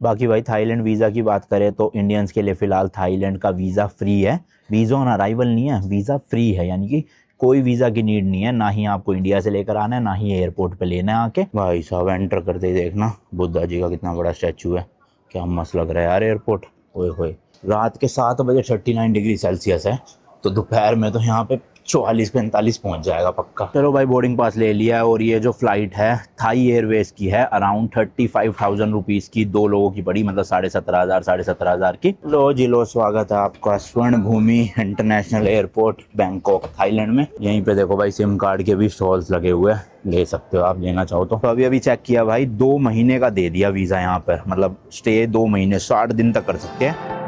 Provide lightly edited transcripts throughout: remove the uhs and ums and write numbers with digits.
बाकी भाई Thailand visa की बात करें तो इंडियंस के लिए फ़िलहाल थाईलैंड का वीज़ा फ्री है। वीज़ा ऑन अराइवल नहीं है, वीज़ा फ्री है, यानी कि कोई वीज़ा की नीड नहीं है, ना ही आपको इंडिया से लेकर आना है, ना ही एयरपोर्ट पे लेना है आके। भाई साहब एंटर करते ही देखना बुद्धा जी का कितना बड़ा स्टैचू है, क्या मस्त लग रहा है यार एयरपोर्ट। ओए होए, रात के 7 बजे 39 डिग्री सेल्सियस है, तो दोपहर में तो यहाँ पे 44-45 पहुँच जाएगा पक्का। चलो भाई बोर्डिंग पास ले लिया है, और ये जो फ़्लाइट है थाई एयरवेज की है, अराउंड 35,000 रुपीज़ की, 2 लोगों की पड़ी, मतलब 17,500 की। लो जी लो, स्वागत है आपका स्वर्ण भूमि इंटरनेशनल एयरपोर्ट बैंकॉक थाईलैंड में। यहीं पे देखो भाई सिम कार्ड के भी स्टॉल्स लगे हुए हैं, ले सकते हो आप लेना चाहो तो। अभी चेक किया भाई, 2 महीने का दे दिया वीज़ा यहाँ पर, मतलब स्टे 2 महीने 60 दिन तक कर सकते हैं।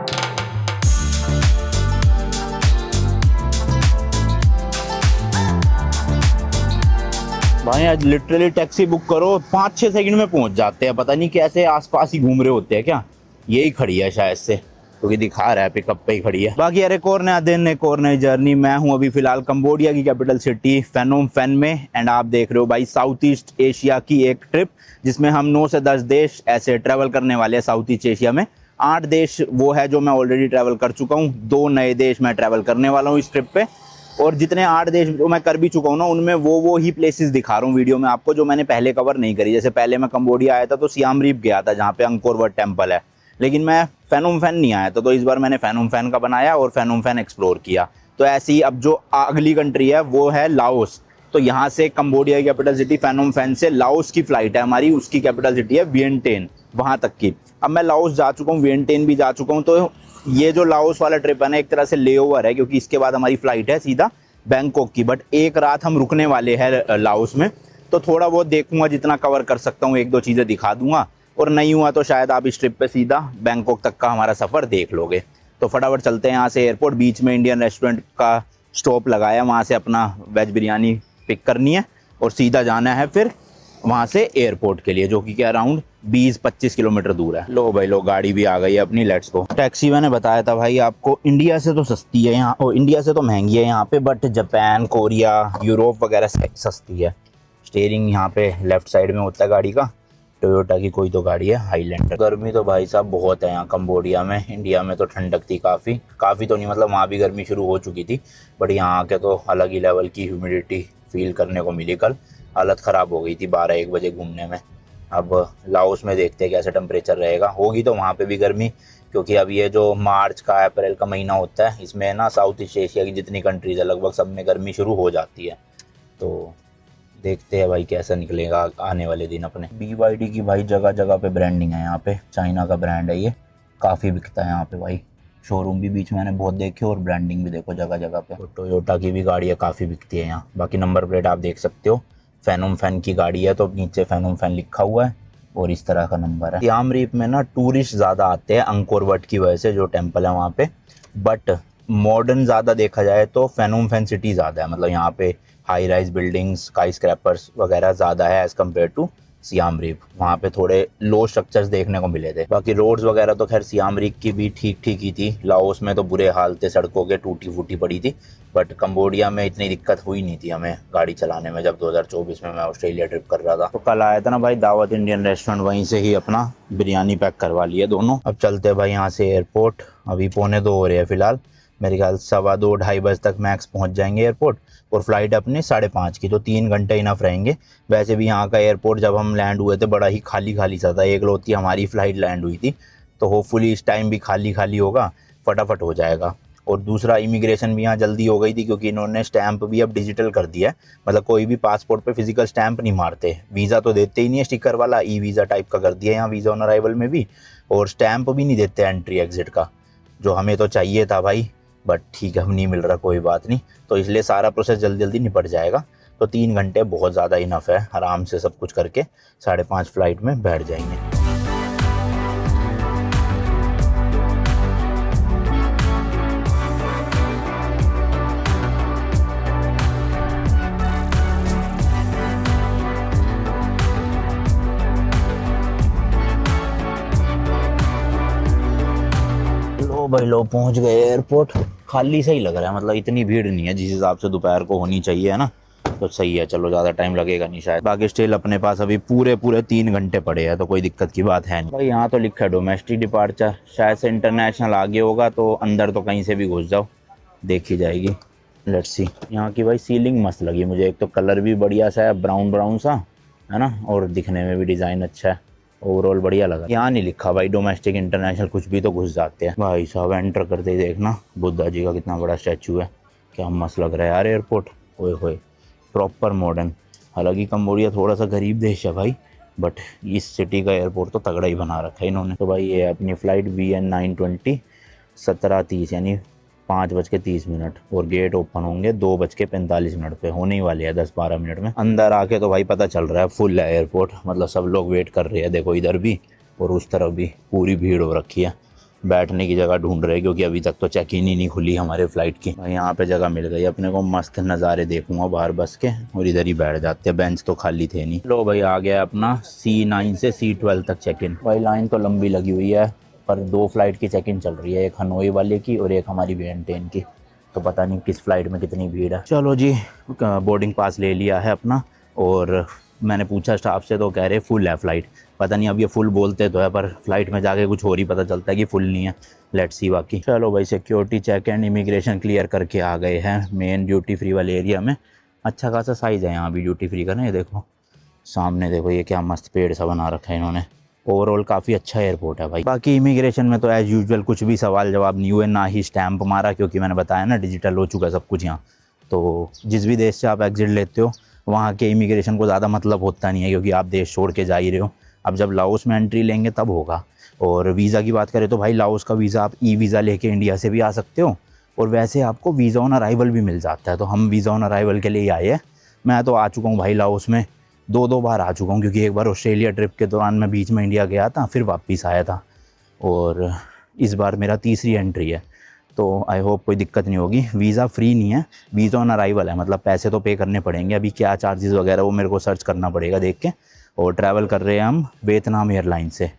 भाई आज लिटरली टैक्सी बुक करो 5-6 सेकंड में पहुंच जाते हैं, पता नहीं कैसे आसपास ही घूम रहे होते हैं क्या। यही खड़ी है शायद से, क्योंकि दिखा रहा है पिकअप पे ही खड़ी है। बाकी यार एक और नया दिन, एक और नई जर्नी। मैं हूं अभी फिलहाल कंबोडिया की कैपिटल सिटी फेनोम फेन में, एंड आप देख रहे हो भाई साउथ ईस्ट एशिया की एक ट्रिप, जिसमें हम 9 से 10 देश ऐसे ट्रैवल करने वाले हैं साउथ ईस्ट एशिया में। 8 देश वो है जो मैं ऑलरेडी ट्रैवल कर चुका हूँ, 2 नए देश मैं ट्रैवल करने वाला हूँ इस ट्रिप पे। और जितने 8 देश जो मैं कर भी चुका हूँ ना, उनमें वो ही प्लेसेस दिखा रहा हूँ वीडियो में आपको, जो मैंने पहले कवर नहीं करी। जैसे पहले मैं कंबोडिया आया था तो सियाम रीप गया था, जहाँ पे अंकोर वाट टेम्पल है, लेकिन मैं फेनोम फेन नहीं आया था, तो इस बार मैंने फेनोम फेन का बनाया और फेनोम फेन एक्सप्लोर किया। तो ऐसी अब जो अगली कंट्री है वो है लाओस। तो यहाँ से कंबोडिया की कैपिटल सिटी फेनोम फेन से लाओस की फ़्लाइट है हमारी, उसकी कैपिटल सिटी है वियंटियन, वहाँ तक की। अब मैं लाओस जा चुका हूँ, वियंटियन भी जा चुका हूँ, तो ये जो लाओस वाला ट्रिप है ना, एक तरह से लेओवर है, क्योंकि इसके बाद हमारी फ़्लाइट है सीधा बैंकॉक की। बट एक रात हम रुकने वाले हैं लाओस में, तो थोड़ा बहुत देखूंगा, जितना कवर कर सकता हूँ 1-2 चीज़ें दिखा दूंगा, और नहीं हुआ तो शायद आप इस ट्रिप पे सीधा बैंकॉक तक का हमारा सफ़र देख लोगे। तो फटाफट चलते हैं यहाँ से एयरपोर्ट। बीच में इंडियन रेस्टोरेंट का स्टॉप लगाया, वहाँ से अपना वेज बिरयानी पिक करनी है और सीधा जाना है फिर वहाँ से एयरपोर्ट के लिए, जो कि क्या अराउंड 20-25 किलोमीटर दूर है। लो भाई लो, गाड़ी भी आ गई है अपनी, लेट्स गो। टैक्सी मैंने बताया था भाई आपको, इंडिया से तो सस्ती है यहाँ, और इंडिया से तो महंगी है यहाँ पे, बट जापान, कोरिया, यूरोप वगैरह से सस्ती है। स्टीयरिंग यहाँ पे लेफ्ट साइड में होता है गाड़ी का, टोयोटा की कोई तो गाड़ी है हाईलैंडर। गर्मी तो भाई साहब बहुत है यहाँ कंबोडिया में। इंडिया में तो ठंडक थी काफ़ी तो नहीं, मतलब वहाँ भी गर्मी शुरू हो चुकी थी, बट यहाँ आके तो अलग ही लेवल की ह्यूमिडिटी फील करने को मिली। कल हालत ख़राब हो गई थी 12-1 बजे घूमने में। अब लाओस में देखते हैं कैसा टेम्परेचर रहेगा। होगी तो वहाँ पे भी गर्मी, क्योंकि अब ये जो मार्च का अप्रैल का महीना होता है, इसमें ना साउथ ईस्ट एशिया की जितनी कंट्रीज़ है लगभग सब में गर्मी शुरू हो जाती है। तो देखते हैं भाई कैसा निकलेगा आने वाले दिन अपने। BYD की भाई जगह जगह पे ब्रांडिंग है यहाँ पे, चाइना का ब्रांड है ये, काफ़ी बिकता है यहाँ पे भाई। शोरूम भी बीच में मैंने बहुत देखे, और ब्रांडिंग भी देखो जगह जगह पे। तो टोयोटा की भी गाड़ियाँ काफ़ी बिकती है यहाँ। बाकी नंबर प्लेट आप देख सकते हो, फेनोम फेन की गाड़ी है तो नीचे फेनोम फेन लिखा हुआ है, और इस तरह का नंबर है। सियाम रीप में ना टूरिस्ट ज़्यादा आते हैं अंकोर वट की वजह से, जो टेम्पल है वहाँ पे, बट मॉडर्न ज़्यादा देखा जाए तो फेनोम फेन सिटी ज़्यादा है। मतलब यहाँ पे high rise buildings, skyscrapers वगैरह ज़्यादा है as compare to Siem Reap. वहाँ पे थोड़े लो स्ट्रक्चर्स देखने को मिले थे। बाकी रोड्स वगैरह तो खैर सियाम रीप की भी ठीक ठीक ही थी। लाओस में तो बुरे हाल थे, सड़कों के टूटी फूटी पड़ी थी, बट कंबोडिया में इतनी दिक्कत हुई नहीं थी हमें गाड़ी चलाने में, जब 2024 में मैं ऑस्ट्रेलिया ट्रिप कर रहा था। तो कल आया था ना भाई दावत इंडियन रेस्टोरेंट, वहीं से ही अपना बिरयानी पैक करवा लिया दोनों। अब चलते हैं भाई यहाँ से एयरपोर्ट। अभी 1:45 हो रहे हैं फिलहाल, मेरे ख्याल 2:15-2:30 बजे तक मैक्स पहुँच जाएंगे एयरपोर्ट, और फ्लाइट अपनी 5:30 की, तो 3 घंटे इनफ रहेंगे। वैसे भी यहाँ का एयरपोर्ट जब हम लैंड हुए थे बड़ा ही खाली खाली सा था, एक लौती हमारी फ़्लाइट लैंड हुई थी, तो होपफुली इस टाइम भी खाली खाली होगा, फटाफट हो जाएगा। और दूसरा इमिग्रेशन भी यहाँ जल्दी हो गई थी, क्योंकि इन्होंने स्टैंप भी अब डिजिटल कर दिया है। मतलब कोई भी पासपोर्ट पे फिजिकल स्टैंप नहीं मारते, वीज़ा तो देते ही नहीं है स्टिकर वाला, ई वीज़ा टाइप का कर दिया यहाँ वीज़ा ऑन अराइवल में भी, और स्टैंप भी नहीं देते एंट्री एग्जिट का, जो हमें तो चाहिए था भाई, बट ठीक है अब नहीं मिल रहा, कोई बात नहीं। तो इसलिए सारा प्रोसेस जल्दी जल्दी निपट जाएगा। तो 3 घंटे बहुत ज़्यादा इनफ है, आराम से सब कुछ करके 5:30 फ्लाइट में बैठ जाएंगे। लो भाई लो, पहुंच गए एयरपोर्ट। खाली से ही लग रहा है, मतलब इतनी भीड़ नहीं है जिस हिसाब से दोपहर को होनी चाहिए, है ना। तो सही है, चलो ज़्यादा टाइम लगेगा नहीं शायद। बाकी स्टिल अपने पास अभी पूरे 3 घंटे पड़े हैं, तो कोई दिक्कत की बात है नहीं भाई। यहाँ तो लिखा है डोमेस्टिक डिपार्चर, शायद से इंटरनेशनल आगे होगा, तो अंदर तो कहीं से भी घुस जाओ, देखी जाएगी। Let's see. यहाँ की भाई सीलिंग मस्त लगी मुझे, एक तो कलर भी बढ़िया सा है, ब्राउन ब्राउन सा है ना, और दिखने में भी डिज़ाइन अच्छा है, ओवरऑल बढ़िया लगा। यहाँ नहीं लिखा भाई डोमेस्टिक इंटरनेशनल कुछ भी, तो घुस जाते हैं भाई साहब। एंटर करते ही देखना बुद्धा जी का कितना बड़ा स्टैचू है, क्या मस्त लग रहा है यार एयरपोर्ट। ओए होए, प्रॉपर मॉडर्न। हालांकि कंबोडिया थोड़ा सा गरीब देश है भाई, बट इस सिटी का एयरपोर्ट तो तगड़ा ही बना रखा है इन्होंने। तो भाई ये अपनी फ़्लाइट VN920 17:30 यानी 5:30, और गेट ओपन होंगे 2:45 पे, होने ही वाले हैं 10-12 मिनट में। अंदर आके तो भाई पता चल रहा है फुल है एयरपोर्ट, मतलब सब लोग वेट कर रहे हैं। देखो इधर भी और उस तरफ भी पूरी भीड़ हो रखी है, बैठने की जगह ढूंढ रहे हैं, क्योंकि अभी तक तो चेक इन ही नहीं खुली हमारे फ़्लाइट की। भाई यहाँ पे जगह मिल गई अपने को, मस्त नज़ारे देखूंगा बाहर बस के, और इधर ही बैठ जाते हैं, बेंच तो खाली थे नहीं। लो भाई आ गया अपना C9 से C12 तक चेक इन। भाई लाइन तो लंबी लगी हुई है, पर 2 फ्लाइट की चेक इन चल रही है, एक हनोई वाले की और एक हमारी VN10 की, तो पता नहीं किस फ्लाइट में कितनी भीड़ है। चलो जी, बोर्डिंग पास ले लिया है अपना, और मैंने पूछा स्टाफ से तो कह रहे फुल है फ़्लाइट। पता नहीं अब ये फुल बोलते तो है, पर फ्लाइट में जाके कुछ और ही पता चलता है कि फुल नहीं है। लेट्स सी बाकी। चलो भाई security check and immigration clear करके आ गए हैं मेन ड्यूटी फ्री वाले एरिया में। अच्छा खासा साइज़ है यहाँ भी ड्यूटी फ्री का ना, ये देखो सामने देखो, ये क्या मस्त पेड़ सा बना रखा है इन्होंने। ओवरऑल काफ़ी अच्छा एयरपोर्ट है भाई। बाकी इमिग्रेशन में तो एज़ यूजुअल कुछ भी सवाल जवाब नहीं हुए, ना ही स्टैंप मारा, क्योंकि मैंने बताया ना डिजिटल हो चुका है सब कुछ यहाँ। तो जिस भी देश से आप एग्जिट लेते हो वहाँ के इमिग्रेशन को ज़्यादा मतलब होता नहीं है, क्योंकि आप देश छोड़ के जा ही रहे हो। अब जब लाओस में एंट्री लेंगे तब होगा। और वीज़ा की बात करें तो भाई लाओस का वीज़ा आप वीज़ा लेके इंडिया से भी आ सकते हो, और वैसे आपको वीज़ा ऑन अराइवल भी मिल जाता है। तो हम वीज़ा ऑन अराइवल के लिए ही आए हैं। मैं तो आ चुका हूँ भाई लाओस में 2 बार आ चुका हूँ, क्योंकि एक बार ऑस्ट्रेलिया ट्रिप के दौरान मैं बीच में इंडिया गया था, फिर वापस आया था, और इस बार मेरा तीसरी एंट्री है। तो आई होप कोई दिक्कत नहीं होगी। वीज़ा फ्री नहीं है, वीज़ा ऑन अराइवल है, मतलब पैसे तो पे करने पड़ेंगे। अभी क्या चार्जेस वगैरह वो मेरे को सर्च करना पड़ेगा देख के। और ट्रैवल कर रहे हैं हम वियतनाम एयरलाइन से।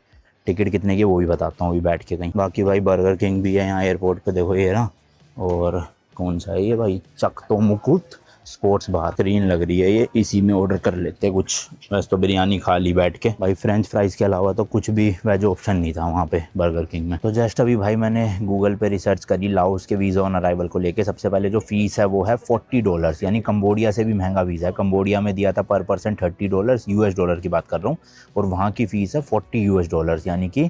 टिकट कितने की वो भी बताता हूँ अभी बैठ के कहीं। बाकी भाई बर्गर किंग भी है यहाँ एयरपोर्ट पे, देखो ये ना। और कौन सा है ये भाई, चक तो मुकुट स्पोर्ट्स बार, बेहतरीन लग रही है ये, इसी में ऑर्डर कर लेते हैं कुछ। वैसे तो बिरयानी खा ली बैठ के भाई, फ्रेंच फ्राइज़ के अलावा तो कुछ भी वेज ऑप्शन नहीं था वहाँ पे बर्गर किंग में। तो जस्ट अभी भाई मैंने गूगल पे रिसर्च करी लाओस के वीज़ा ऑन अराइवल को लेके। सबसे पहले जो फ़ीस है वो है $40, यानी कंबोडिया से भी महंगा वीज़ा है। कंबोडिया में दिया था पर पर्सन $30, US डॉलर की बात कर रहा हूँ, और वहाँ की फ़ीस है $40, यानी कि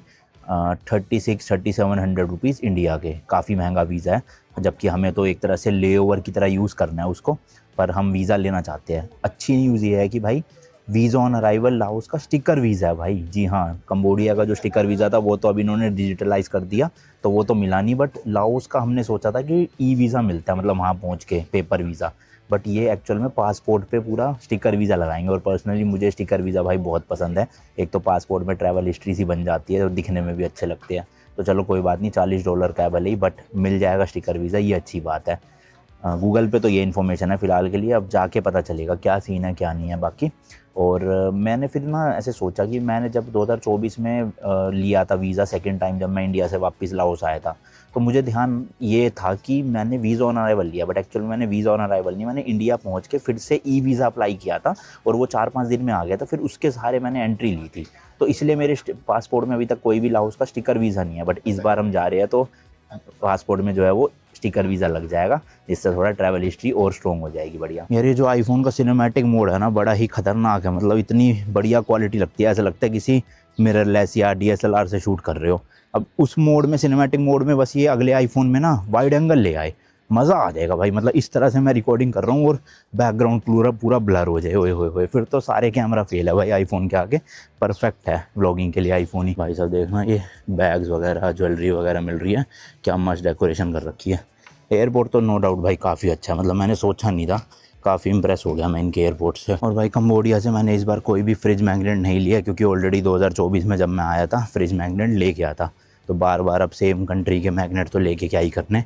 3600-3700 रुपीज़ इंडिया के। काफ़ी महंगा वीज़ा है, जबकि हमें तो एक तरह से ले ओवर की तरह यूज़ करना है उसको, पर हम वीज़ा लेना चाहते हैं। अच्छी न्यूज़ ये है कि भाई वीज़ा ऑन अराइवल लाओस का स्टिकर वीज़ा है भाई। जी हाँ, कंबोडिया का जो स्टिकर वीज़ा था वो तो अभी इन्होंने डिजिटलाइज़ कर दिया, तो वो तो मिला नहीं। बट लाओस का हमने सोचा था कि वीज़ा मिलता है, मतलब वहाँ पहुँच के पेपर वीज़ा, बट ये एक्चुअल में पासपोर्ट पे पूरा स्टिकर वीज़ा लगाएंगे। और पर्सनली मुझे स्टिकर वीज़ा भाई बहुत पसंद है। एक तो पासपोर्ट में ट्रैवल हिस्ट्री सी बन जाती है और दिखने में भी अच्छे लगते हैं। तो चलो कोई बात नहीं, $40 का है भले ही, बट मिल जाएगा स्टिकर वीज़ा, ये अच्छी बात है। गूगल पे तो ये इन्फॉर्मेशन है फ़िलहाल के लिए, अब जाके पता चलेगा क्या सीन है क्या नहीं है बाकी। और मैंने फिर ना ऐसे सोचा कि मैंने जब 2024 में लिया था वीज़ा सेकंड टाइम, जब मैं इंडिया से वापस लाओस आया था, तो मुझे ध्यान ये था कि मैंने वीज़ा ऑन अराइवल लिया, बट एक्चुअली मैंने वीज़ा ऑन अराइवल नहीं, मैंने इंडिया पहुंच के फिर से वीज़ा अप्लाई किया था, और वो 4-5 दिन में आ गया था। फिर उसके सहारे मैंने एंट्री ली थी, तो इसलिए मेरे पासपोर्ट में अभी तक कोई भी लाओस का स्टिकर वीज़ा नहीं है। बट इस बार हम जा रहे हैं तो पासपोर्ट में जो है वो स्टिकर वीज़ा लग जाएगा, जिससे थोड़ा ट्रैवल हिस्ट्री और स्ट्रॉन्ग हो जाएगी। बढ़िया यार, ये जो आईफोन का सिनेमैटिक मोड है ना, बड़ा ही खतरनाक है। मतलब इतनी बढ़िया क्वालिटी लगती है, ऐसा लगता है किसी मिररलेस या DSLR से शूट कर रहे हो। अब उस मोड में, सिनेमैटिक मोड में, बस ये अगले आईफोन में ना वाइड एंगल ले आए, मज़ा आ जाएगा भाई। मतलब इस तरह से मैं रिकॉर्डिंग कर रहा हूँ और बैकग्राउंड पूरा ब्लर हो जाए, ओए फिर तो सारे कैमरा फेल है भाई आईफोन के आगे। परफेक्ट है व्लॉगिंग के लिए आईफोन ही। भाई साहब देखना, ये बैग्स वगैरह, ज्वेलरी वगैरह मिल रही है, क्या मस्त डेकोरेशन कर रखी है। एयरपोर्ट तो नो डाउट भाई काफ़ी अच्छा है, मतलब मैंने सोचा नहीं था, काफ़ी इंप्रेस हो गया मैं इनके एयरपोर्ट से। और भाई कंबोडिया से मैंने इस बार कोई भी फ्रिज मैग्नेट नहीं लिया, क्योंकि ऑलरेडी 2024 में जब मैं आया था फ्रिज मैग्नेट ले गया था। तो बार बार अब सेम कंट्री के मैग्नेट तो लेके क्या ही करने।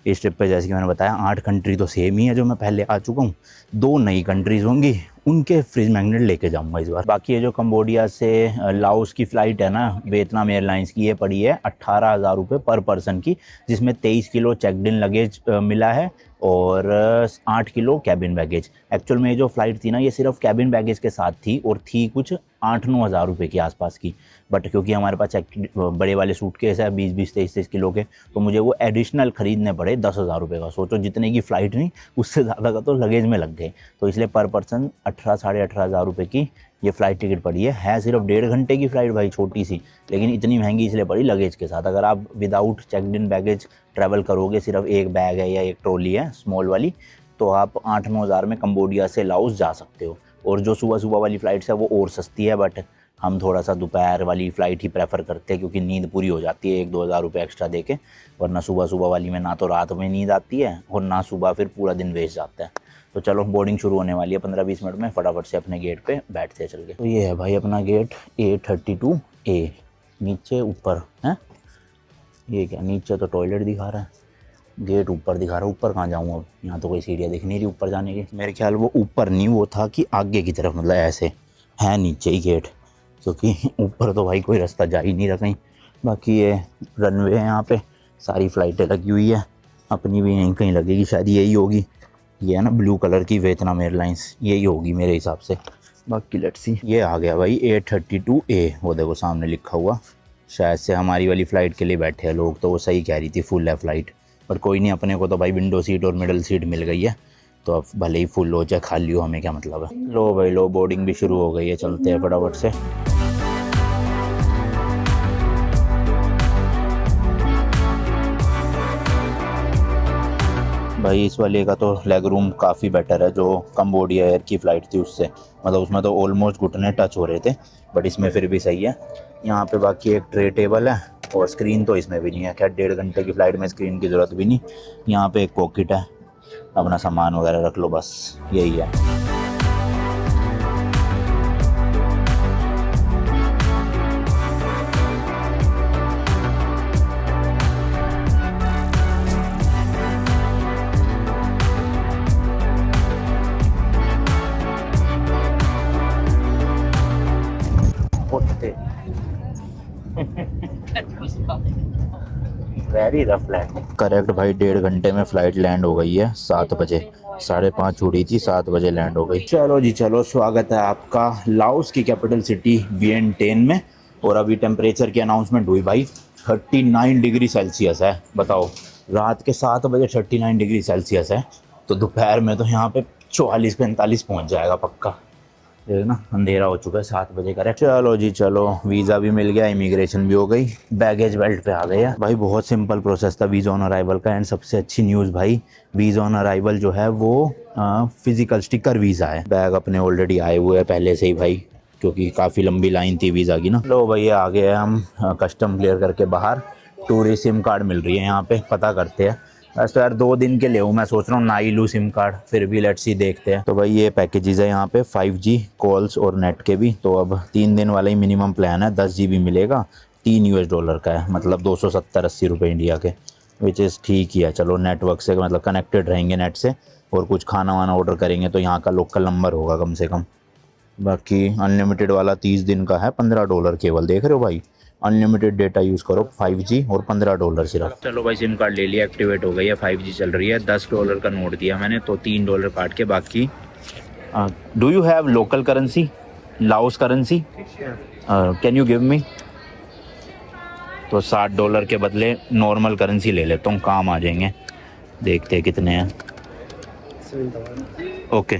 इस ट्रिप पे जैसे कि मैंने बताया 8 कंट्री तो सेम ही है जो मैं पहले आ चुका हूँ, 2 नई कंट्रीज़ होंगी उनके फ्रिज मैग्नेट लेके जाऊंगा इस बार। बाकी ये जो कंबोडिया से लाओस की फ़्लाइट है ना वियतनाम एयरलाइंस की, ये पड़ी है 18,000 रुपये पर पर्सन की, जिसमें 23 किलो चेकड इन लगेज मिला है और 8 किलो कैबिन बैगेज। एक्चुअल में ये जो फ़्लाइट थी ना ये सिर्फ कैबिन बैगेज के साथ थी और थी कुछ 8-9 हज़ार रुपये के आसपास की, बट क्योंकि हमारे पास बड़े वाले सूटकेस है 20-20 23-23 किलो के, तो मुझे वो एडिशनल ख़रीदने पड़े 10,000 रुपये का। सोचो जितने की फ़्लाइट नहीं उससे ज़्यादा का तो लगेज में लग गए, तो इसलिए पर पर्सन 18-18,500 रुपये की ये फ़्लाइट टिकट पड़ी है सिर्फ 1.5 घंटे की फ़्लाइट भाई, छोटी सी, लेकिन इतनी महंगी इसलिए पड़ी लगेज के साथ। अगर आप विदाउट चेकड इन बैगेज ट्रैवल करोगे, सिर्फ एक बैग है या एक ट्रॉली है स्मॉल वाली, तो आप 8-9 हज़ार में कंबोडिया से लाओस जा सकते हो। और जो सुबह सुबह वाली फ़्लाइट्स है वो और सस्ती है, बट हम थोड़ा सा दोपहर वाली फ़्लाइट ही प्रेफर करते हैं क्योंकि नींद पूरी हो जाती है 1-2 हज़ार रुपये एक्स्ट्रा दे के, वरना सुबह सुबह वाली में ना तो रात में नींद आती है और ना सुबह फिर पूरा दिन वेस्ट जाता है। तो चलो बोर्डिंग शुरू होने वाली है 15-20 मिनट में, फटाफट से अपने गेट पे बैठते हैं चल के। तो ये है भाई अपना गेट A32A, नीचे ऊपर है, ये क्या नीचे तो टॉयलेट दिखा रहा है, गेट ऊपर दिखा रहा है, ऊपर कहाँ जाऊँ अब, यहाँ तो कोई सीढ़ियाँ दिख नहीं रही ऊपर जाने की। मेरे ख्याल वो ऊपर नहीं, वो था कि आगे की तरफ, मतलब ऐसे है नीचे ही गेट, क्योंकि ऊपर तो भाई कोई रास्ता जा ही नहीं रहा कहीं। बाकी ये रनवे है, यहाँ पे सारी फ़्लाइटें लगी हुई है, अपनी भी यहीं कहीं लगेगी शायद, यही होगी, ये है ना ब्लू कलर की वियतनाम एयरलाइंस, यही होगी मेरे हिसाब से। बाकी लेट्स सी, ये आ गया भाई A32A, वो देखो सामने लिखा हुआ, शायद से हमारी वाली फ़्लाइट के लिए बैठे हैं लोग, तो वो सही कह रही थी फुल है फ़्लाइट, पर कोई नहीं, अपने को तो भाई विंडो सीट और मिडल सीट मिल गई है, तो अब भले ही फुल हो चाहे खाली हो, हमें क्या मतलब है। लो भाई लो, बोर्डिंग भी शुरू हो गई है, चलते हैं फटाफट से। भाई इस वाले का तो लेग रूम काफ़ी बेटर है, जो कंबोडिया एयर की फ़्लाइट थी उससे, मतलब उसमें तो ऑलमोस्ट घुटने टच हो रहे थे, बट इसमें फिर भी सही है। यहाँ पे बाकी एक ट्रे टेबल है और स्क्रीन तो इसमें भी नहीं है, खैर 1.5 घंटे की फ़्लाइट में स्क्रीन की ज़रूरत भी नहीं। यहाँ पे एक पॉकेट है, अपना सामान वगैरह रख लो, बस यही है। Very rough land. करेक्ट भाई, 1.5 घंटे में फ़्लाइट लैंड हो गई है 7 बजे, 5:30 उड़ी थी, 7 बजे लैंड हो गई। चलो जी चलो, स्वागत है आपका लाओस की कैपिटल सिटी वियेंटेन में। और अभी टेम्परेचर की अनाउंसमेंट हुई भाई, 39 डिग्री सेल्सियस है। बताओ, रात के 7 बजे 39 डिग्री सेल्सियस है, तो दोपहर में तो यहाँ पे 44-45 पहुँच जाएगा पक्का। ना अंधेरा हो चुका है, 7 बजे का। चलो जी चलो, वीज़ा भी मिल गया, इमिग्रेशन भी हो गई, बैगेज बेल्ट पे आ गए हैं भाई। बहुत सिंपल प्रोसेस था वीज़ा ऑन अराइवल का। एंड सबसे अच्छी न्यूज़ भाई, वीज़ा ऑन अराइवल जो है वो फिजिकल स्टिकर वीज़ा है। बैग अपने ऑलरेडी आए हुए हैं पहले से ही भाई, क्योंकि काफ़ी लंबी लाइन थी वीज़ा की ना। लो भैया आ गए हम कस्टम क्लियर करके बाहर। टूरिस्ट सिम कार्ड मिल रही है यहाँ पे, पता करते हैं। बस तो यार 2 दिन के लिए हूँ, मैं सोच रहा हूँ ना ही लूँ सिम कार्ड, फिर भी लेट्स सी देखते हैं। तो भाई ये पैकेजेस है यहाँ पे 5G कॉल्स और नेट के भी। तो अब 3 दिन वाला ही मिनिमम प्लान है, 10 GB मिलेगा, $3 का है, मतलब 270-80 रुपये इंडिया के, विच इज़ ठीक ही है। चलो नेटवर्क से मतलब कनेक्टेड रहेंगे नेट से, और कुछ खाना वाना ऑर्डर करेंगे तो यहाँ का लोकल नंबर होगा कम से कम। बाकी अनलिमिटेड वाला 30 दिन का है, $15 केवल। देख रहे हो भाई, अनलिमिटेड डेटा यूज़ करो, 5G और $15 सिर्फ। चलो भाई सिम कार्ड ले लिया, एक्टिवेट हो गई है, 5G चल रही है। $10 का नोट दिया मैंने, तो $3 काट के बाकी। Do you have local currency, Laos currency? Can you give me? तो $60 के बदले नॉर्मल करेंसी ले लेता हूँ, काम आ जाएंगे। देखते हैं कितने हैं। ओके,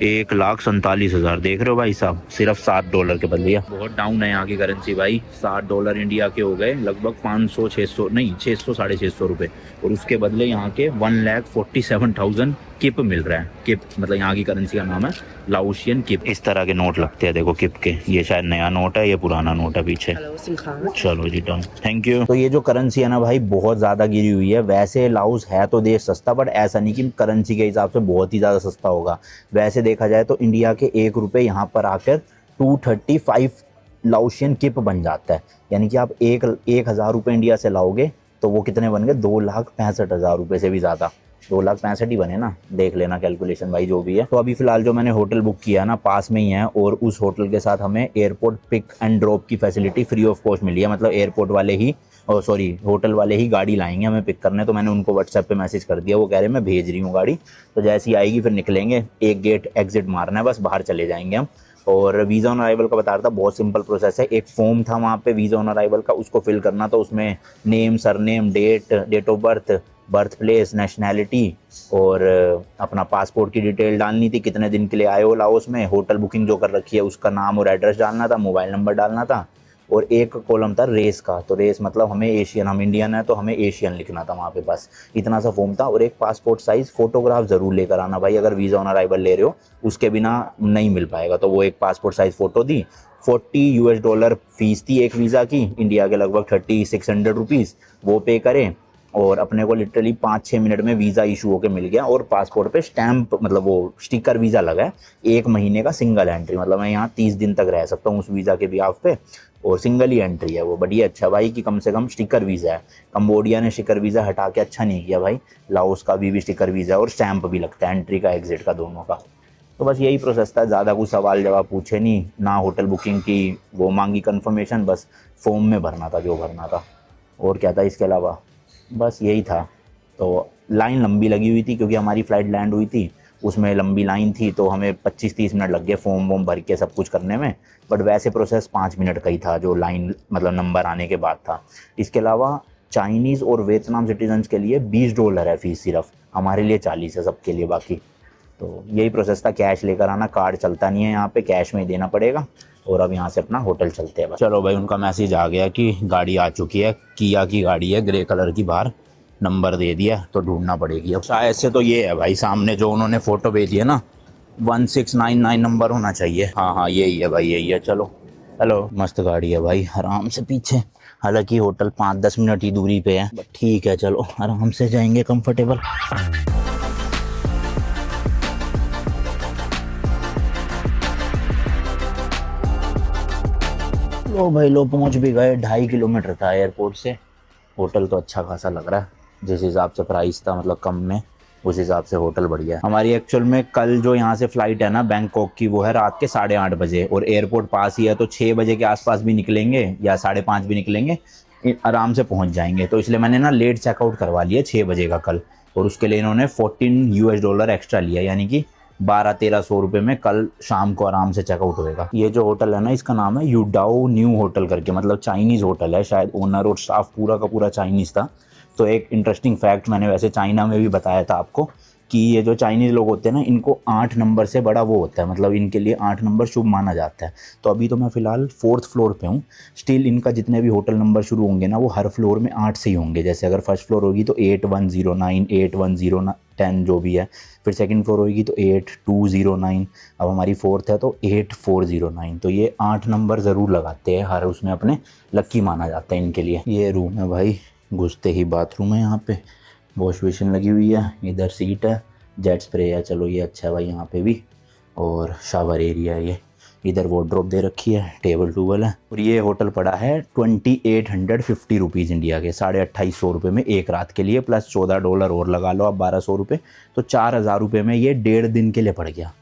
1,47,000। देख रहे हो भाई साहब, सिर्फ $7 के बदले। बहुत डाउन है यहाँ की करेंसी भाई, $60 इंडिया के हो गए लगभग 500-600 नहीं 600-650 रुपये, और उसके बदले यहाँ के 1,47,000 किप मिल रहा है। किप मतलब यहाँ की करेंसी का नाम है लाओशियन किप। इस तरह के नोट लगते हैं देखो किप के, ये शायद नया नोट है, ये पुराना नोट है पीछे। चलो जी डन, थैंक यू। तो ये जो करेंसी है ना भाई, बहुत ज़्यादा गिरी हुई है। वैसे लाओस है तो देश सस्ता, बट ऐसा नहीं कि करेंसी के हिसाब से बहुत ही ज़्यादा सस्ता होगा। वैसे देखा जाए तो इंडिया के ₹1 यहाँ पर आकर 235 लाओशियन किप बन जाता है। यानी कि आप 1,000 रुपये इंडिया से लाओगे तो वो कितने बन गए, 2,65,000 रुपये से भी ज़्यादा। 2,65,000 ही बने ना, देख लेना कैलकुलेशन भाई जो भी है। तो अभी फिलहाल जो मैंने होटल बुक किया है ना पास में ही है, और उस होटल के साथ हमें एयरपोर्ट पिक एंड ड्रॉप की फैसिलिटी फ्री ऑफ कॉस्ट मिली है। मतलब एयरपोर्ट वाले ही, और सॉरी होटल वाले ही गाड़ी लाएंगे हमें पिक करने। तो मैंने उनको व्हाट्सएप पे मैसेज कर दिया, वो कह रहे हैं मैं भेज रही हूँ गाड़ी, तो जैसे ही आएगी फिर निकलेंगे, एक गेट एग्जिट मारना है बस, बाहर चले जाएंगे हम। और वीज़ा ऑन अराइवल का बता रहा था, बहुत सिंपल प्रोसेस है। एक फॉर्म था वहाँ पे वीज़ा ऑन अराइवल का, उसको फिल करना था। उसमें name, surname, date of birth, birth place, nationality और अपना पासपोर्ट की डिटेल डालनी थी, कितने दिन के लिए आए हो लाओस में, होटल बुकिंग जो कर रखी है उसका नाम और एड्रेस डालना था, मोबाइल नंबर डालना था, और एक कॉलम था रेस का। तो रेस मतलब हमें एशियन, हम इंडियन है तो हमें एशियन लिखना था वहाँ पे, बस इतना सा फॉर्म था। और एक पासपोर्ट साइज़ फ़ोटोग्राफ ज़रूर लेकर आना भाई, अगर वीज़ा ऑन अराइवल ले रहे हो उसके बिना नहीं मिल पाएगा। तो वो एक पासपोर्ट साइज़ फ़ोटो दी। $40 फ़ीस थी एक वीज़ा की, इंडिया के लगभग 3600 रुपीज़, वो पे करें। और अपने को लिटरली 5-6 मिनट में वीज़ा इशू होकर मिल गया, और पासपोर्ट पे स्टैंप, मतलब वो स्टिकर वीज़ा लगा है। 1 महीने का सिंगल एंट्री, मतलब मैं यहाँ 30 दिन तक रह सकता हूँ उस वीज़ा के बिहाफ पे, और सिंगल ही एंट्री है वो। बढ़िया अच्छा भाई कि कम से कम स्टिकर वीज़ा है। कंबोडिया ने स्टिकर वीज़ा हटा के अच्छा नहीं किया भाई, लाओस का भी स्टिकर वीज़ा है, और स्टैंप भी लगता है एंट्री का एग्जिट का दोनों का। तो बस यही प्रोसेस था, ज़्यादा कुछ सवाल जवाब पूछे नहीं ना, होटल बुकिंग की वो मांगी कन्फर्मेशन, बस फॉर्म में भरना था जो भरना था, और क्या था इसके अलावा, बस यही था। तो लाइन लंबी लगी हुई थी क्योंकि हमारी फ़्लाइट लैंड हुई थी, उसमें लंबी लाइन थी, तो हमें 25-30 मिनट लग गए फॉर्म वॉर्म भर के सब कुछ करने में। बट वैसे प्रोसेस 5 मिनट का ही था जो लाइन मतलब नंबर आने के बाद था। इसके अलावा चाइनीज़ और वियतनाम सिटीजन्स के लिए $20 है फ़ीस सिर्फ, हमारे लिए 40 है सबके लिए बाकी। तो यही प्रोसेस था, कैश लेकर आना, कार्ड चलता नहीं है यहाँ पे, कैश में ही देना पड़ेगा। और अब यहाँ से अपना होटल चलते हैं बस। चलो भाई, उनका मैसेज आ गया कि गाड़ी आ चुकी है, किया की गाड़ी है ग्रे कलर की, बाहर नंबर दे दिया, तो ढूंढना पड़ेगी अब। शायद से तो ये है भाई, सामने जो उन्होंने फ़ोटो भेजी है ना, 1699 नंबर होना चाहिए। हाँ हाँ यही है भाई, यही है। चलो हेलो, मस्त गाड़ी है भाई, आराम से पीछे, हालांकि होटल 5-10 मिनट ही दूरी पे है, बट ठीक है चलो आराम से जाएंगे कंफर्टेबल। लो भाई लो, पहुंच भी गए। 2.5 किलोमीटर था एयरपोर्ट से। होटल तो अच्छा खासा लग रहा है, जिस हिसाब से प्राइस था मतलब कम में, उस हिसाब से होटल बढ़िया है। हमारी एक्चुअल में कल जो यहाँ से फ़्लाइट है ना बैंकॉक की, वो है रात के 8:30 बजे, और एयरपोर्ट पास ही है, तो 6 बजे के आसपास भी निकलेंगे या 5:30 भी निकलेंगे, आराम से पहुँच जाएंगे। तो इसलिए मैंने ना लेट चेकआउट करवा लिया 6 बजे का कल, और उसके लिए इन्होंने $14 एक्स्ट्रा लिया, यानी कि 1200-1300 रुपये में कल शाम को आराम से चेकआउट होएगा। ये जो होटल है ना, इसका नाम है यूडाओ न्यू होटल करके, मतलब चाइनीज़ होटल है, शायद ओनर और स्टाफ पूरा का पूरा चाइनीज़ था। तो एक इंटरेस्टिंग फैक्ट, मैंने वैसे चाइना में भी बताया था आपको, कि ये जो चाइनीज़ लोग होते हैं ना, इनको 8 नंबर से बड़ा वो होता है, मतलब इनके लिए 8 नंबर शुभ माना जाता है। तो अभी तो मैं फ़िलहाल 4th फ्लोर पे हूँ, स्टिल इनका जितने भी होटल नंबर शुरू होंगे ना, वो हर फ्लोर में 8 से ही होंगे। जैसे अगर फर्स्ट फ्लोर होगी तो 8109, 8110 जो भी है, फिर सेकंड फ्लोर होगी तो 8209, अब हमारी 4th है तो 8409। तो ये 8 नंबर ज़रूर लगाते हैं हर उसमें, अपने लक्की माना जाता है इनके लिए। ये रूम है भाई, घुसते ही बाथरूम है, यहाँ पे वॉश बेसिन लगी हुई है, इधर सीट है, जेट स्प्रे है, चलो ये अच्छा है भाई यहाँ पे भी, और शावर एरिया है ये, इधर वार्डरोब दे रखी है, टेबल टूबल है। और ये होटल पड़ा है 2850 रुपीज़ इंडिया के, 2850 रुपये में एक रात के लिए, प्लस $14 और लगा लो आप 1200 रुपये, तो 4000 रुपये में ये 1.5 दिन के लिए पड़ गया।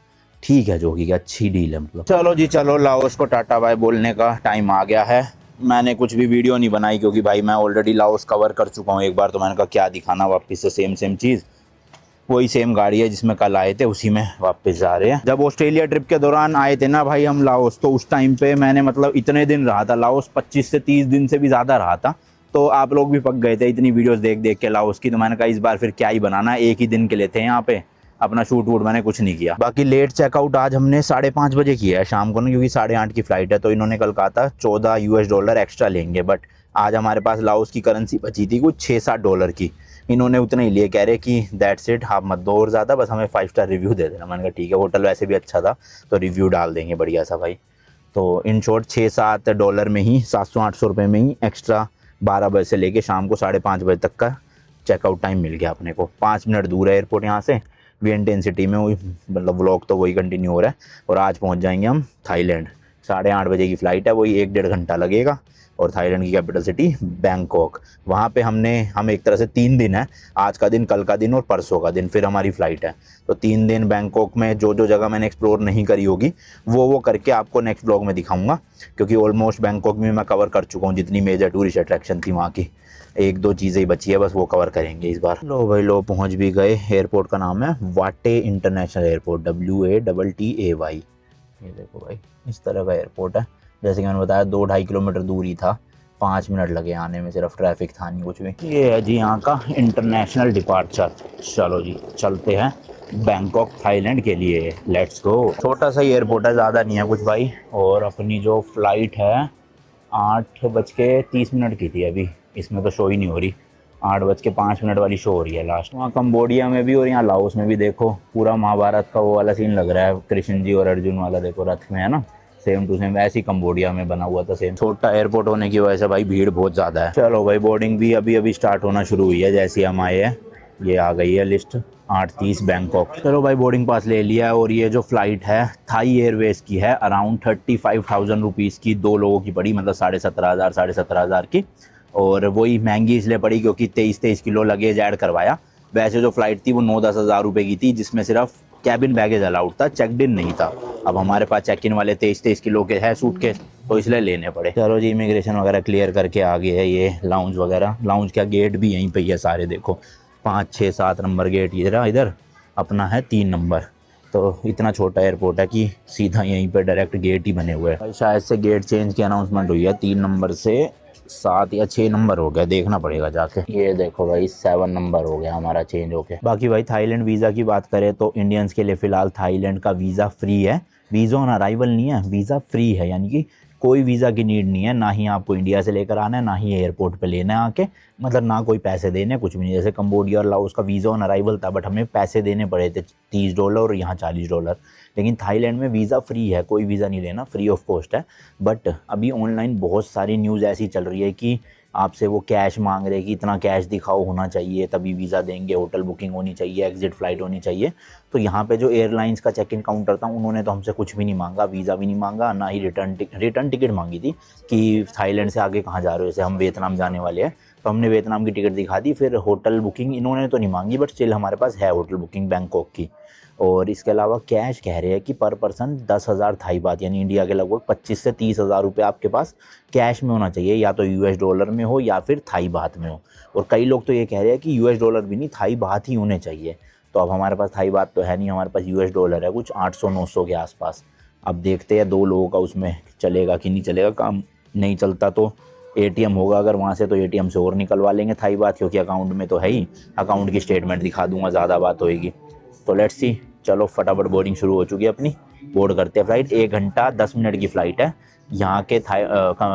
ठीक है, जो कि अच्छी डील है मतलब। चलो जी चलो, लाओस को टाटा बाय बोलने का टाइम आ गया है। मैंने कुछ भी वीडियो नहीं बनाई क्योंकि भाई मैं ऑलरेडी लाओस कवर कर चुका हूँ एक बार, तो मैंने कहा क्या दिखाना वापस से सेम चीज़। वही सेम गाड़ी है जिसमें कल आए थे, उसी में वापस जा रहे हैं। जब ऑस्ट्रेलिया ट्रिप के दौरान आए थे ना भाई हम लाओस, तो उस टाइम पे मैंने मतलब इतने दिन रहा था लाओस, 25 से 30 दिन से भी ज़्यादा रहा था। तो आप लोग भी पक गए थे इतनी वीडियोस देख देख के लाओस की, तो मैंने कहा इस बार फिर क्या ही बनाना, एक ही दिन के लिए थे यहाँ पे, अपना शूट वूट मैंने कुछ नहीं किया। बाकी लेट चेकआउट आज हमने 5:30 बजे किया है शाम को ना, क्योंकि 8:30 की फ़्लाइट है। तो इन्होंने कल कहा था $14 एक्स्ट्रा लेंगे, बट आज हमारे पास लाओस की करेंसी बची थी कुछ $6-7 की, इन्होंने उतने ही लिए, कह रहे कि दैट्स इट, आप मत दो और ज़्यादा, बस हमें 5 स्टार रिव्यू दे देना। मैंने कहा ठीक है, होटल वैसे भी अच्छा था तो रिव्यू डाल देंगे बढ़िया सा भाई। तो इन शॉर्ट $6-7 में ही, 700-800 रुपये में ही एक्स्ट्रा 12 बजे से लेके शाम को 5:30 बजे तक का चेकआउट टाइम मिल गया अपने को। 5 मिनट दूर है एयरपोर्ट यहाँ से, वियंटियन सिटी में। वही मतलब व्लॉग तो वही कंटिन्यू हो रहा है। और आज पहुँच जाएंगे हम थाईलैंड, 8:30 बजे की फ़्लाइट है, वही 1-1.5 घंटा लगेगा। और थाईलैंड की कैपिटल सिटी बैंकॉक। वहाँ पे हम एक तरह से 3 दिन है, आज का दिन, कल का दिन और परसों का दिन, फिर हमारी फ़्लाइट है। तो 3 दिन बैंकॉक में जो जो जगह मैंने एक्सप्लोर नहीं करी होगी वो करके आपको नेक्स्ट ब्लॉग में दिखाऊंगा, क्योंकि ऑलमोस्ट बैंकॉक में मैं कवर कर चुका हूँ जितनी मेजर टूरिस्ट अट्रैक्शन थी वहाँ की। 1-2 चीज़ें ही बची है बस, वो कवर करेंगे इस बार। लो भाई लो, पहुँच भी गए। एयरपोर्ट का नाम है वाटे इंटरनेशनल एयरपोर्ट, WATTAY। ये देखो भाई, इस तरह का एयरपोर्ट है। जैसे कि मैंने बताया 2-2.5 किलोमीटर दूर ही था, 5 मिनट लगे आने में, सिर्फ ट्रैफिक था नहीं कुछ भी। ये है जी यहाँ का इंटरनेशनल डिपार्चर। चलो जी चलते हैं बैंकॉक थाईलैंड के लिए, लेट्स गो। छोटा सा एयरपोर्ट है, ज़्यादा नहीं है कुछ भाई। और अपनी जो फ्लाइट है 8:30 की थी अभी, इसमें तो शो ही नहीं हो रही। 8:05 वाली शो हो रही है लास्ट। वहाँ कंबोडिया में भी और यहाँ लाओस में भी देखो, पूरा महाभारत का वो वाला सीन लग रहा है, कृष्ण जी और अर्जुन वाला देखो रथ में, है ना, सेम टू सेम ऐसे ही कंबोडिया में बना हुआ था सेम। छोटा एयरपोर्ट होने की वजह से भाई भीड़ बहुत ज़्यादा है। चलो भाई, बोर्डिंग भी अभी अभी स्टार्ट होना शुरू हुई है, जैसे हम आए हैं ये आ गई है लिस्ट, 8:30 बैंकॉक। चलो भाई, बोर्डिंग पास ले लिया। और ये जो फ्लाइट है थाई एयरवेज की है, अराउंड 35,000 रुपीज़ की, 2 लोगों की पड़ी, मतलब 17,500 की। और वही महंगी इसलिए पड़ी क्योंकि 23 किलो लगेज ऐड करवाया। वैसे जो फ़्लाइट थी वो 9-10 हज़ार रुपये की थी, जिसमें सिर्फ कैबिन बैगेज अलाउड था, चेकड इन नहीं था। अब हमारे पास चेक इन वाले 23 किलो के है सूटकेस, तो इसलिए लेने पड़े। चलो जी, इमिग्रेशन वगैरह क्लियर करके आ गए है। ये लाउंज वगैरह, लाउंज का गेट भी यहीं पे ही है सारे, देखो 5, 6, 7 नंबर गेट इधर अपना है 3 नंबर। तो इतना छोटा एयरपोर्ट है कि सीधा यहीं पे डायरेक्ट गेट ही बने हुए हैं। शायद से गेट चेंज की अनाउंसमेंट हुई है, 3 नंबर से 7 या 6 नंबर हो गया, देखना पड़ेगा जाके। ये देखो भाई 7 नंबर हो गया हमारा चेंज होके। बाकी भाई थाईलैंड वीज़ा की बात करें तो इंडियंस के लिए फ़िलहाल थाईलैंड का वीज़ा फ्री है। वीज़ा ऑन अराइवल नहीं है, वीज़ा फ्री है, यानी कि कोई वीज़ा की नीड नहीं है, ना ही आपको इंडिया से लेकर आना है, ना ही एयरपोर्ट पे लेना है आके, मतलब ना कोई पैसे देने, कुछ भी नहीं। जैसे कंबोडिया और लाओस का वीज़ा ऑन अराइवल था, बट हमें पैसे देने पड़े थे, $30 और यहाँ $40। लेकिन थाईलैंड में वीज़ा फ्री है, कोई वीज़ा नहीं लेना, फ्री ऑफ कॉस्ट है। बट अभी ऑनलाइन बहुत सारी न्यूज़ ऐसी चल रही है कि आपसे वो कैश मांग रहे कि इतना कैश दिखाओ होना चाहिए तभी वीज़ा देंगे, होटल बुकिंग होनी चाहिए, एग्जिट फ़्लाइट होनी चाहिए। तो यहाँ पे जो एयरलाइंस का चेक इन काउंटर था उन्होंने तो हमसे कुछ भी नहीं मांगा, वीज़ा भी नहीं मांगा, ना ही रिटर्न टिकट मांगी थी कि थाईलैंड से आगे कहाँ जा रहे हो। जैसे हम वियतनाम जाने वाले हैं तो हमने वियतनाम की टिकट दिखा दी, फिर होटल बुकिंग इन्होंने तो नहीं मांगी, बट स्टिल हमारे पास है होटल बुकिंग बैंकॉक की। और इसके अलावा कैश कह रहे हैं कि पर पर्सन 10,000 थाई बात, यानी इंडिया के लगभग 25 से 30 हज़ार रुपये आपके पास कैश में होना चाहिए, या तो US डॉलर में हो या फिर थाई बात में हो। और कई लोग तो ये कह रहे हैं कि US डॉलर भी नहीं, थाई बात ही होने चाहिए। तो अब हमारे पास थाई बात तो है नहीं, हमारे पास US डॉलर है कुछ 800-900 के आसपास। अब देखते हैं 2 लोगों का उसमें चलेगा कि नहीं चलेगा काम। नहीं चलता तो ATM होगा अगर वहाँ से, तो ATM से और निकलवा लेंगे थाई बात, क्योंकि अकाउंट में तो है ही, अकाउंट की स्टेटमेंट दिखा दूंगा, ज़्यादा बात होएगी। तो लेट्स सी। चलो फटाफट बोर्डिंग शुरू हो चुकी है अपनी, बोर्ड करते हैं फ़्लाइट। 1 घंटा 10 मिनट की फ़्लाइट है। यहाँ के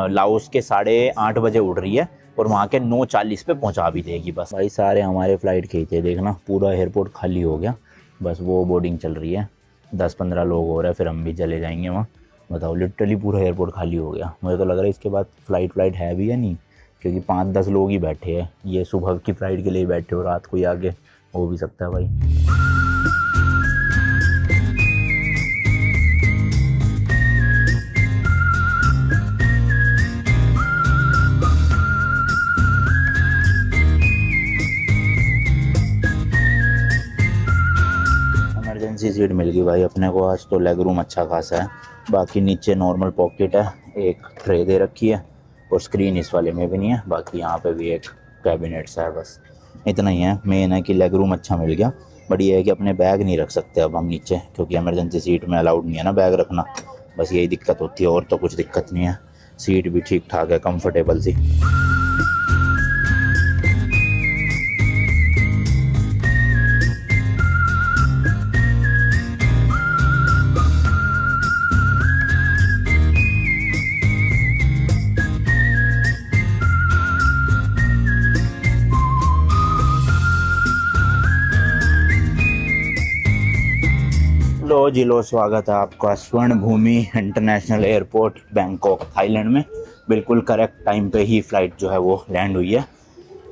लाओस के 8:30 बजे उड़ रही है और वहाँ के 9:40 पे पहुँचा भी देगी बस। भाई सारे हमारे फ़्लाइट खींचे, देखना पूरा एयरपोर्ट खाली हो गया, बस वो बोर्डिंग चल रही है। 10-15 लोग हो रहे हैं, फिर हम भी चले जाएंगे वहाँ। बताओ, लिटरली पूरा एयरपोर्ट खाली हो गया। मुझे तो लग रहा है इसके बाद फ़्लाइट है भी या नहीं, क्योंकि 5-10 लोग ही बैठे हैं। ये सुबह की फ़्लाइट के लिए बैठे हो, रात को ही आगे हो भी सकता है भाई। इमरजेंसी सीट मिल गई भाई अपने को आज, तो लेग रूम अच्छा खासा है। बाकी नीचे नॉर्मल पॉकेट है, एक ट्रे दे रखी है, और स्क्रीन इस वाले में भी नहीं है। बाकी यहाँ पे भी एक कैबिनेट्स है, बस इतना ही है। मेन है कि लेग रूम अच्छा मिल गया, बट ये है कि अपने बैग नहीं रख सकते अब हम नीचे, क्योंकि इमरजेंसी सीट में अलाउड नहीं है ना बैग रखना। बस यही दिक्कत होती है, और तो कुछ दिक्कत नहीं है। सीट भी ठीक ठाक है, कम्फर्टेबल सी। लो जी लो, स्वागत है आपका स्वर्ण भूमि इंटरनेशनल एयरपोर्ट बैंकॉक थाईलैंड में। बिल्कुल करेक्ट टाइम पे ही फ़्लाइट जो है वो लैंड हुई है।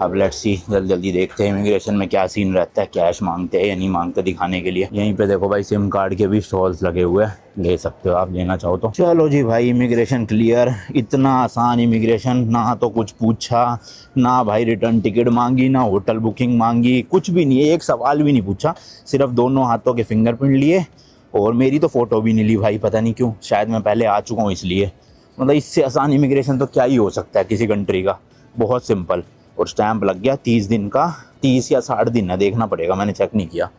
अब लेट्स सी, जल्दी जल्दी देखते हैं इमिग्रेशन में क्या सीन रहता है, कैश मांगते हैं या नहीं मांगते दिखाने के लिए। यहीं पे देखो भाई सिम कार्ड के भी स्टॉल्स लगे हुए हैं, ले सकते हो आप लेना चाहो तो। चलो जी भाई, इमिग्रेशन क्लियर। इतना आसान इमिग्रेशन, ना तो कुछ पूछा, ना भाई रिटर्न टिकट मांगी, ना होटल बुकिंग मांगी, कुछ भी नहीं, एक सवाल भी नहीं पूछा। सिर्फ दोनों हाथों के फिंगरप्रिंट लिए और मेरी तो फ़ोटो भी नहीं ली भाई, पता नहीं क्यों, शायद मैं पहले आ चुका हूँ इसलिए। मतलब इससे आसान इमिग्रेशन तो क्या ही हो सकता है किसी कंट्री का, बहुत सिंपल। और स्टैंप लग गया 30 दिन का, 30 या 60 दिन है, देखना पड़ेगा, मैंने चेक नहीं किया।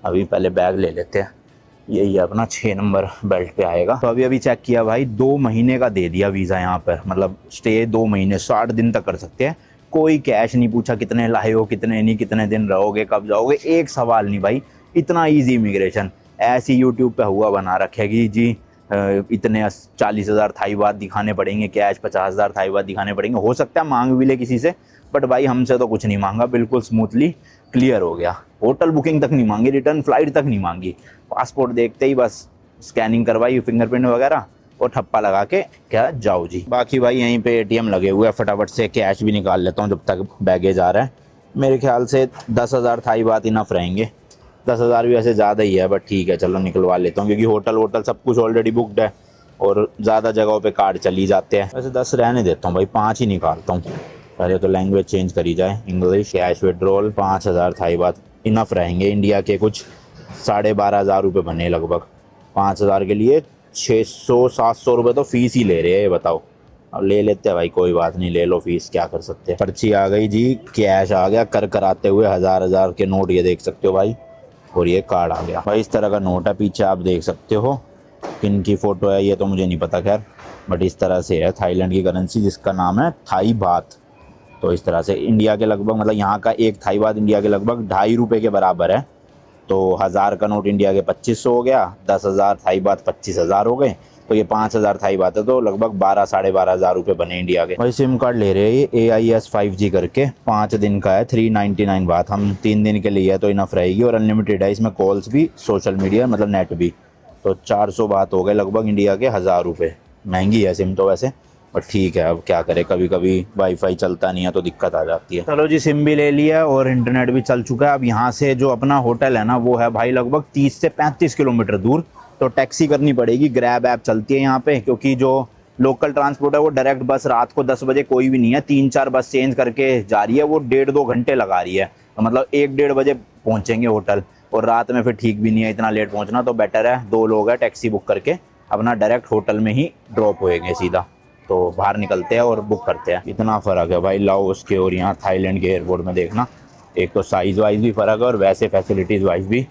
अभी पहले बैग ले लेते हैं, यही है अपना 6 नंबर बेल्ट पे आएगा। तो अभी चेक किया भाई, 2 महीने का दे दिया वीज़ा यहाँ पर, मतलब स्टे 2 महीने, 60 दिन तक कर सकते हैं। कोई कैश नहीं पूछा, कितने लाए हो, कितने नहीं, कितने दिन रहोगे, कब जाओगे, एक सवाल नहीं भाई। इतना ईजी इमिग्रेशन। ऐसी यूट्यूब पे हुआ बना रखेगी जी, इतने 40,000 थाई बात दिखाने पड़ेंगे, कैश 50,000 थाई बात दिखाने पड़ेंगे। हो सकता है मांग भी ले किसी से, बट भाई हमसे तो कुछ नहीं मांगा, बिल्कुल स्मूथली क्लियर हो गया। होटल बुकिंग तक नहीं मांगी, रिटर्न फ्लाइट तक नहीं मांगी। पासपोर्ट देखते ही बस स्कैनिंग करवाई, फिंगरप्रिंट वगैरह, और ठप्पा लगा के क्या जाओ जी। बाकी भाई यहीं पे एटीएम लगे हुए हैं, फटाफट से कैश भी निकाल लेता हूँ जब तक बैगेज आ रहा है। मेरे ख्याल से 10,000 थाई बात इनफ रहेंगे। 10,000 भी वैसे ज़्यादा ही है, बट ठीक है चलो निकलवा लेता हूँ, क्योंकि होटल सब कुछ ऑलरेडी बुकड है और ज़्यादा जगहों पे कार्ड चली जाते हैं। वैसे 10 रहने देता हूँ भाई, 5 ही निकालता हूँ। पहले तो लैंग्वेज चेंज करी जाए, इंग्लिश। कैश विड्रॉल 5,000 थाई बात इनफ रहेंगे। इंडिया के कुछ 12,500 रुपये बने लगभग। 5,000 के लिए 600-700 रुपये तो फ़ीस ही ले रहे हैं, ये बताओ। अब ले लेते हैं भाई, कोई बात नहीं, ले लो फीस, क्या कर सकते हैं। पर्ची आ गई जी, कैश आ गया कर कराते हुए, 1000 के नोट ये देख सकते हो भाई, और ये कार्ड आ गया भाई। इस तरह का नोट है, पीछे आप देख सकते हो। किन की फ़ोटो है ये तो मुझे नहीं पता, खैर, बट इस तरह से है। थाईलैंड की करेंसी जिसका नाम है थाई बात। तो इस तरह से इंडिया के लगभग, मतलब यहाँ का एक थाई बात इंडिया के लगभग 2.5 रुपये के बराबर है। तो 1000 का नोट इंडिया के 2500 हो गया, 10,000 थाई बात 25,000 हो गए, तो ये 5,000 थाई बात है, तो लगभग 12-12,500 रुपये बने इंडिया के। भाई सिम कार्ड ले रहे हैं ये AIS 5G करके, 5 दिन का है, 399 बात। हम 3 दिन के लिए है तो इनफ रहेगी, और अनलिमिटेड है इसमें, कॉल्स भी, सोशल मीडिया मतलब नेट भी। तो 400 बात हो गए लगभग इंडिया के, 1000 रुपये। महंगी है सिम तो वैसे, पर ठीक है, अब क्या करें, कभी कभी वाईफाई चलता नहीं है तो दिक्कत आ जाती है। चलो जी, सिम भी ले लिया और इंटरनेट भी चल चुका है। अब यहाँ से जो अपना होटल है ना, वो है भाई लगभग 30 से 35 किलोमीटर दूर। तो टैक्सी करनी पड़ेगी, ग्रैब ऐप चलती है यहाँ पे, क्योंकि जो लोकल ट्रांसपोर्ट है वो डायरेक्ट बस रात को 10 बजे कोई भी नहीं है, 3-4 बस चेंज करके जा रही है, वो 1.5-2 घंटे लगा रही है। तो मतलब 1-1.5 बजे पहुँचेंगे होटल, और रात में फिर ठीक भी नहीं है इतना लेट पहुँचना। तो बेटर है 2 लोग हैं, टैक्सी बुक करके अपना डायरेक्ट होटल में ही ड्रॉप होएंगे सीधा। तो बाहर निकलते हैं और बुक करते हैं। इतना फ़र्क है भाई लाओस के और यहाँ थाईलैंड के एयरपोर्ट में, देखना। एक तो साइज़ वाइज भी फ़र्क है और वैसे फैसिलिटीज़ वाइज भी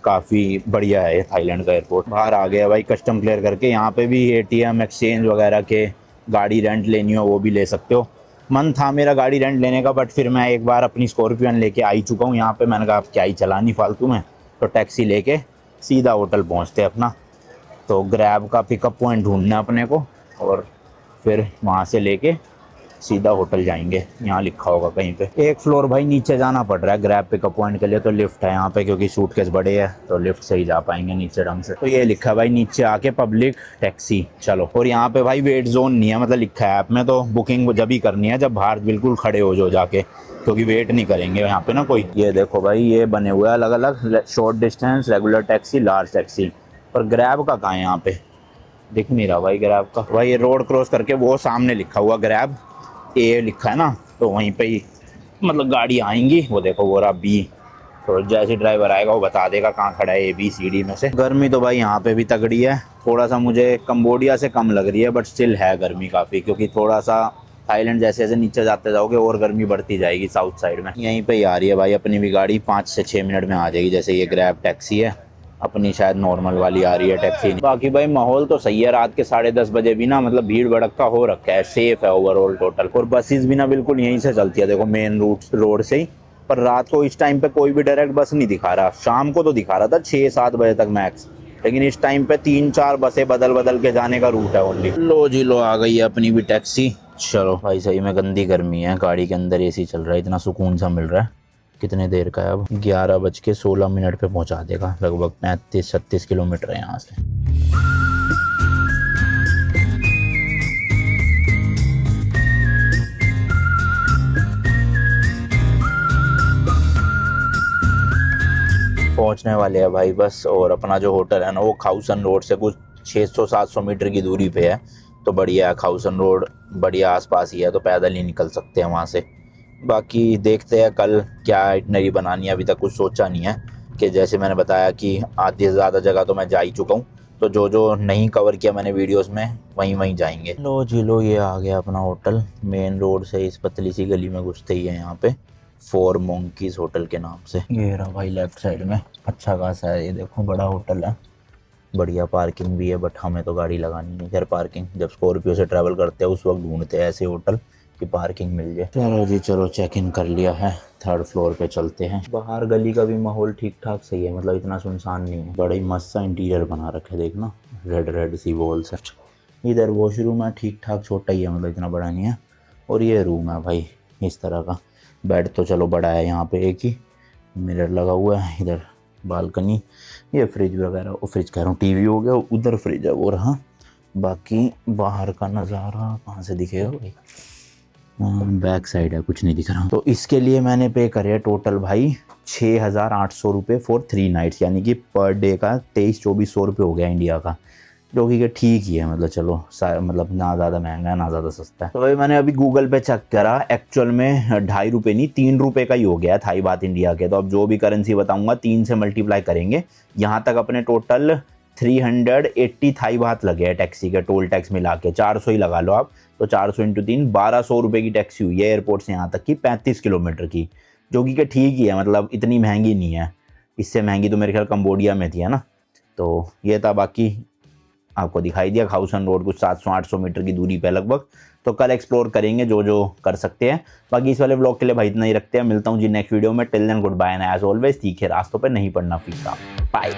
काफ़ी बढ़िया है थाईलैंड का एयरपोर्ट। बाहर आ गया भाई कस्टम क्लियर करके। यहाँ पे भी ATM, एक्सचेंज वगैरह के, गाड़ी रेंट लेनी हो वो भी ले सकते हो। मन था मेरा गाड़ी रेंट लेने का, बट फिर मैं एक बार अपनी स्कॉर्पियन लेके आ ही चुका हूँ यहाँ पे। मैंने कहा अब क्या ही चलानी फालतू में, तो टैक्सी लेके सीधा होटल पहुँचते अपना। तो ग्रैब का पिकअप पॉइंट ढूंढना अपने को, और फिर वहाँ से लेके सीधा होटल जाएंगे। यहाँ लिखा होगा कहीं पे। एक फ्लोर भाई नीचे जाना पड़ रहा है ग्रैब पिकअप पॉइंट के लिए, तो लिफ्ट है यहाँ पे, क्योंकि सूटकेस बड़े हैं तो लिफ्ट से ही जा पाएंगे नीचे ढंग से। तो ये लिखा है भाई नीचे आके पब्लिक टैक्सी, चलो। और यहाँ पे भाई वेट जोन नहीं है, मतलब लिखा है ऐप में, तो बुकिंग जब ही करनी है जब बाहर बिल्कुल खड़े हो जो जाके, क्योंकि वेट नहीं करेंगे यहाँ पे ना कोई। ये देखो भाई, ये बने हुए अलग अलग, short distance, regular taxi, large taxi. पर ग्रैब का कहाँ है यहाँ पे, दिख नहीं रहा भाई ग्रैब का। भाई ये रोड क्रॉस करके वो सामने लिखा हुआ ग्रैब, A लिखा है ना, तो वहीं पे ही मतलब गाड़ी आएंगी। वो देखो वो रहा B, तो जैसे ड्राइवर आएगा वो बता देगा कहाँ खड़ा है ABCD में से। गर्मी तो भाई यहाँ पे भी तगड़ी है, थोड़ा सा मुझे कंबोडिया से कम लग रही है, बट स्टिल है गर्मी काफ़ी, क्योंकि थोड़ा सा थाईलैंड जैसे जैसे नीचे जाते जाओगे और गर्मी बढ़ती जाएगी साउथ साइड में। यहीं पे ही आ रही है भाई अपनी भी गाड़ी, 5 से 6 मिनट में आ जाएगी। जैसे ये ग्रैब टैक्सी है, अपनी शायद नॉर्मल वाली आ रही है टैक्सी। बाकी भाई माहौल तो सही है, रात के 10:30 बजे भी ना मतलब भीड़ भड़का हो रखा है, सेफ है ओवरऑल टोटल। और बसेस भी ना बिल्कुल यहीं से चलती है, देखो मेन रूट रोड से ही। पर रात को इस टाइम पे कोई भी डायरेक्ट बस नहीं दिखा रहा। शाम को तो दिखा रहा था 6-7 बजे तक मैक्स, लेकिन इस टाइम पे 3-4 बसें बदल बदल के जाने का रूट है ओनली। लो जी लो, आ गई है अपनी भी टैक्सी। चलो भाई, सही में गंदी गर्मी है, गाड़ी के अंदर AC चल रहा है, इतना सुकून सा मिल रहा है। कितने देर का है अब, 11:16 पे पहुंचा देगा, लगभग 35-36 किलोमीटर है यहाँ से। पहुंचने वाले हैं भाई बस। और अपना जो होटल है ना वो खाउसन रोड से कुछ 600-700 मीटर की दूरी पे है। तो बढ़िया है, खाउसन रोड बढ़िया आसपास ही है, तो पैदल ही निकल सकते हैं वहाँ से। बाकी देखते हैं कल क्या आइटनरी बनानी है, अभी तक कुछ सोचा नहीं है। कि जैसे मैंने बताया कि आधी से ज़्यादा जगह तो मैं जा ही चुका हूँ, तो जो जो नहीं कवर किया मैंने वीडियोस में वहीं वहीं जाएंगे। लो जी लो, ये आ गया अपना होटल। मेन रोड से इस पतली सी गली में घुसते ही है यहाँ पे फोर मोंकीज होटल के नाम से। ये रहा भाई लेफ्ट साइड में, अच्छा खासा है, ये देखो बड़ा होटल है, बढ़िया पार्किंग भी है। बट हमें तो गाड़ी लगानी नहीं, खैर पार्किंग जब स्कॉर्पियो से ट्रैवल करते हैं उस वक्त ढूंढते हैं ऐसे होटल कि पार्किंग मिल जाए। चलो जी चलो, चेक इन कर लिया है, थर्ड फ्लोर पे चलते हैं। बाहर गली का भी माहौल ठीक ठाक सही है, मतलब इतना सुनसान नहीं है। बड़ा ही मस्त सा इंटीरियर बना रखा है, देखना रेड रेड सी वॉल्स है। इधर वॉशरूम है, ठीक ठाक छोटा ही है, मतलब इतना बड़ा नहीं है। और ये रूम है भाई इस तरह का। बेड तो चलो बड़ा है, यहाँ पे एक ही मिरर लगा हुआ है, इधर बालकनी, ये फ्रिज वगैरह, वो फ्रिज कह रहा हूँ टीवी हो गया, उधर फ्रिज है वो रहा। बाकी बाहर का नज़ारा कहाँ से दिखेगा भाई, बैक साइड है, कुछ नहीं दिख रहा। तो इसके लिए मैंने पे करे टोटल भाई 6,800 रुपये फॉर 3 नाइट्स, यानी कि पर डे का 2300-2400 रुपये हो गया इंडिया का, जो कि ठीक ही है। मतलब चलो मतलब ना ज़्यादा महंगा है ना ज़्यादा सस्ता है। तो भाई मैंने अभी गूगल पे चेक करा, एक्चुअल में 2.5 रुपये नहीं 3 रुपये का ही हो गया थाई बात इंडिया के। तो अब जो भी करेंसी बताऊंगा 3 से मल्टीप्लाई करेंगे। यहाँ तक अपने टोटल 380 थाई बात लगे हैं टैक्सी के, टोल टैक्स मिला के 400 ही लगा लो आप। तो 400 × 3 1200 रुपये की टैक्सी हुई है एयरपोर्ट से यहाँ तक की, 35 किलोमीटर की, जो कि ठीक ही है, मतलब इतनी महंगी नहीं है। इससे महंगी तो मेरे ख्याल कंबोडिया में थी, है ना। तो ये था, बाकी आपको दिखाई दिया खाउसन रोड कुछ 700-800 मीटर की दूरी पे लगभग। तो कल एक्सप्लोर करेंगे जो जो कर सकते हैं। बाकी इस वाले व्लॉग के लिए भाई इतना ही रखते हैं, मिलता हूँ जी नेक्स्ट वीडियो में। Till then good bye and as always तीखे रास्तों पर नहीं पड़ना फीका। बाय।